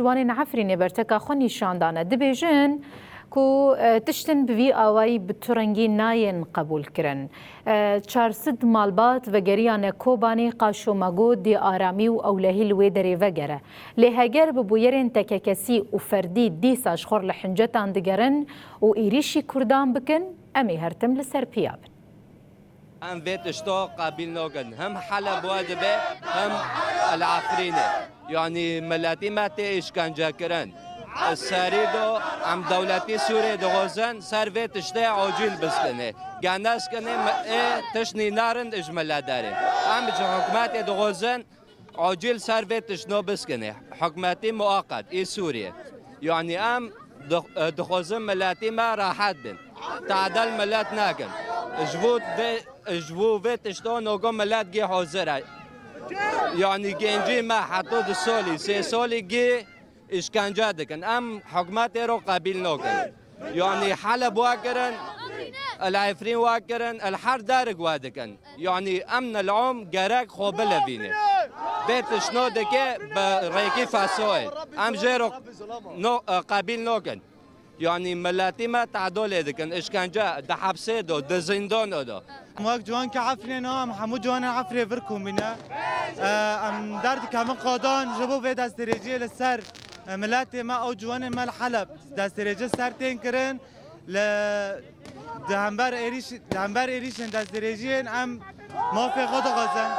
جوان عفرین برتکا خو نشاندانه دبیجن کو تشتن بوی آوایی بترنگی ناین قبول کرن 400 مالبات و گریان کوبانی قاشو مگو دی آرامی و اولهی لوی دری وگره لهگر ببویرین تککسی و فردی دیساش خور لحنجتان دگرن و ایریشی کردان بکن امی هرتم لسر پیابن هم فيت اشتاق قابل نوغن هم حلب وادبه هم العفرينه يعني ملاتي ماتي اشكنجه كرن السريدو ام دولتي سوريا دغوزن سر فيت اشتاق عاجل بسكنه جناس كنه تشني نارن اجملا داري ام حكومات دغوزن عاجل سر فيت شنو بسكنه حكوماتي مؤقت اي سوريا يعني ام دغوزن ملاتي ما راحت بن تعدل ملات ناكن جبو فيت اشتون وقوم ملات جي حوزرة يعني جنجي ما حطود السولي سي سولي جي اشكنجا دكن ام حكمات رو قابل نوكن يعني حلب واكرن العفرين واكرن الحر دارق وادكن يعني امن العم جراك خوبله فيني بيت شنو دكي بريكي فاسوي ام جيرو قابل نوكن يعني ملاتي ما تعدول دكن اشكنجا ده حبسه ده زندان ده ماك جوان كعفرنا محمود جوان عفري بركم بنا ام درد كمان قادان جبو في دستريجي للسر ملاتي ما او جوان ما الحلب دستريجي سر تنكرن ل دهمبر ايريش دستريجين ام ما في غدا غزن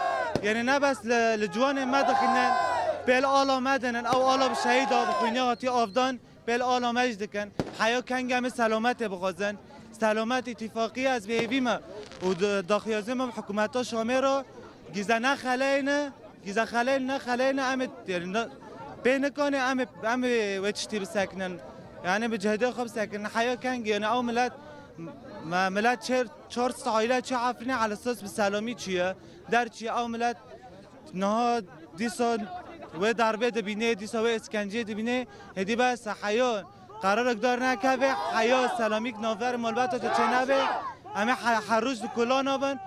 يعني نبس لجوان ما دخلنا بل آلا مدنن او آلا بشهيد بخوينياتي افدان بل آلا مجدكن حياة كنگم سلامت بغازن سلامت اتفاقی از بیویمه و داخیازم حکومت شامل را گیزه خلینه امت بین کنه ام وچتی بسکنن یعنی به جهده خوب سکنن حیاة کنگ یعنی او ملت چهار عائله چه عفرینه على اساس به سلامی چیه در چیه او ملت نه دیسا و دربه دبینه دیسا و اسکنجه دبینه هدی بس حیاة قرار دار نکه حیا سلامیک نافر مالبات تا چه نبه همه هر روز کلا نابن